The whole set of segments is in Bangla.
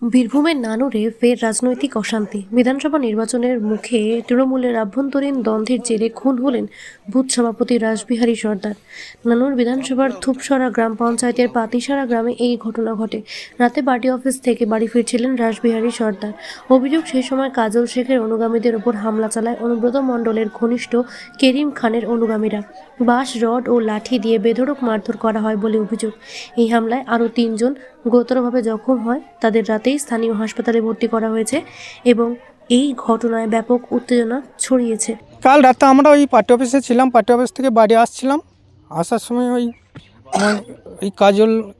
বীরভূমের নানুরে ফের রাজনৈতিক অশান্তি। বিধানসভা নির্বাচনের মুখে তৃণমূলের আভ্যন্তরীণ দ্বন্দ্বের জেরে খুন হলেন বুথ সভাপতি রাসবিহারী সর্দার। নানুর বিধানসভার থুপসরা গ্রাম পঞ্চায়েতের পাতিসারা গ্রামে এই ঘটনা ঘটে। রাতে পার্টি অফিস থেকে বাড়ি ফিরছিলেন রাসবিহারী সর্দার। অভিযোগ, সেই সময় কাজল শেখের অনুগামীদের ওপর হামলা চালায় অনুব্রত মণ্ডলের ঘনিষ্ঠ কেরিম খানের অনুগামীরা। বাঁশ, রড ও লাঠি দিয়ে বেধড়ক মারধর করা হয় বলে অভিযোগ। এই হামলায় আরও 3 জন গুরুতরভাবে জখম হয়। তাদের রাতেই স্থানীয় হাসপাতালে ভর্তি করা হয়েছে এবং এই ঘটনায় ব্যাপক উত্তেজনা ছড়িয়েছে। কাল রাতে আমরা ওই পার্টি অফিসে ছিলাম, পার্টি অফিস থেকে বাড়ি আসছিলাম। আসার সময় ওই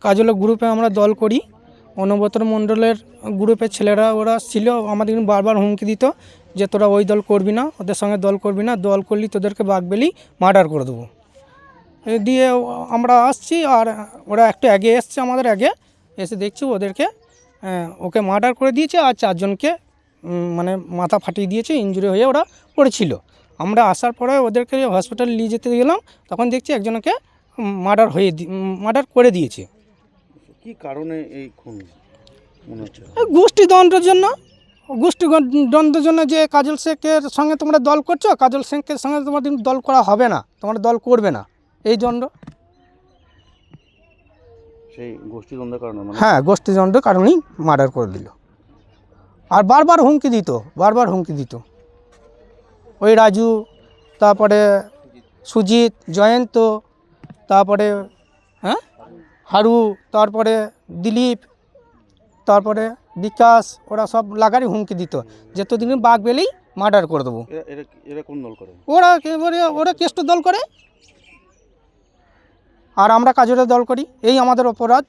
কাজলের গ্রুপে আমরা দল করি, অনুব্রত মণ্ডলের গ্রুপের ছেলেরা ওরা ছিল, আমাদের বারবার হুমকি দিত যে তোরা ওই দল করবি না, ওদের সঙ্গে দল করবি না, দল করলি তোদেরকে বাঘবেলি মার্ডার করে দেবো। দিয়ে আমরা আসছি আর ওরা একটু আগে এসছে, আমাদের আগে এসে দেখছি ওকে মার্ডার করে দিয়েছে আর 4 জনকে মানে মাথা ফাটিয়ে দিয়েছে, ইনজুরি হয়ে ওরা পড়েছিল। আমরা আসার পরে ওদেরকে হসপিটালে নিয়ে যেতে গেলাম, তখন দেখছি একজনকে মার্ডার করে দিয়েছে। কি কারণে এই খুন মনে হচ্ছে? গোষ্ঠীদ্বন্দ্বের জন্য যে কাজল শেখের সঙ্গে তোমরা দল করছো, কাজল শেখের সঙ্গে তোমাদের দল করা হবে না, তোমরা দল করবে না, এই দ্বন্দ্ব। সেই গোষ্ঠীদ্বন্দ্বের কারণে? হ্যাঁ, গোষ্ঠীদ্বন্দ্বের কারণেই মার্ডার করে দিল। আর বারবার হুমকি দিত ওই রাজু, তারপরে সুজিত, জয়ন্ত, তারপরে হারু, তারপরে দিলীপ, তারপরে বিকাশ, ওরা সব লাগারই হুমকি দিত যে তোদিন বাঘ বেলেই মার্ডার করে দেবো। এরা কোন দল করে? ওরা কেষ্ট দল করে আর আমরা কাজলের দল করি। এই আমাদের অপরাধ,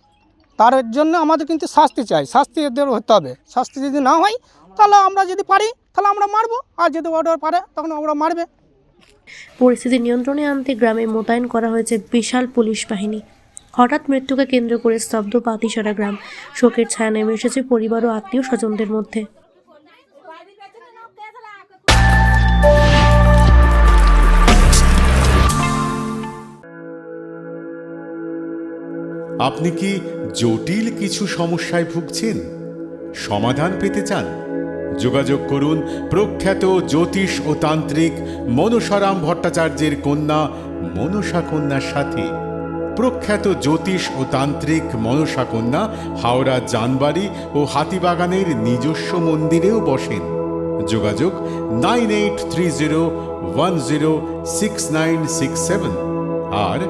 তার জন্য আমাদের কিন্তু শাস্তি চাই, শাস্তি এদের হতে হবে। শাস্তি যদি না হয় তাহলে আমরা যদি পারি তাহলে আমরা মারবো, আর যদি ওরা পারে তখন ওরা মারবে। পরিস্থিতি নিয়ন্ত্রণে আনতে গ্রামে মোতায়েন করা হয়েছে বিশাল পুলিশ বাহিনী। হঠাৎ মৃত্যুকে কেন্দ্র করে স্তব্ধ পাতিসারা গ্রাম। শোকের ছায়া নেমে এসেছে পরিবার ও আত্মীয় স্বজনদের মধ্যে। আপনি কি জটিল কিছু সমস্যায় ভুগছেন, সমাধান পেতে চান? যোগাযোগ করুন প্রখ্যাত জ্যোতিষ ও তান্ত্রিক মনসারাম ভট্টাচার্যের কন্যা মনসা কন্যার সাথে। প্রখ্যাত জ্যোতিষ ও তান্ত্রিক মনসা কন্যা হাওড়া জানবাড়ি ও হাতিবাগানের নিজস্ব মন্দিরেও বসেন। যোগাযোগ 9830106967 আর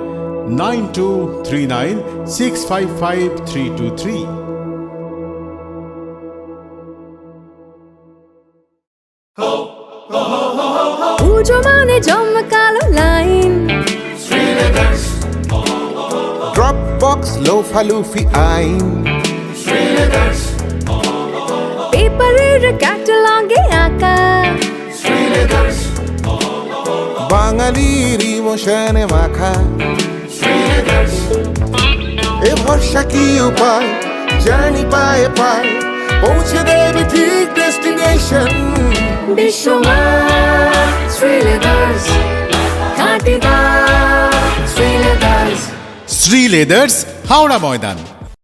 9239655323। পুজো মানে জমকালো লাইন, Dropbox লোফালুফি আইন, পেপারের ক্যাটালগে আঁকা, বাঙালির ইমোশনে মাখা। এ ভরসা কি উপায়, জার্নি পায়ে পায় পৌঁছে দেবে ঠিক ডেস্টিনেশন। বিশ্বমান শ্রীলেদার্স, খাঁটি দাম শ্রীলেদার্স। শ্রী লেদার্স, হাওড়া ময়দান।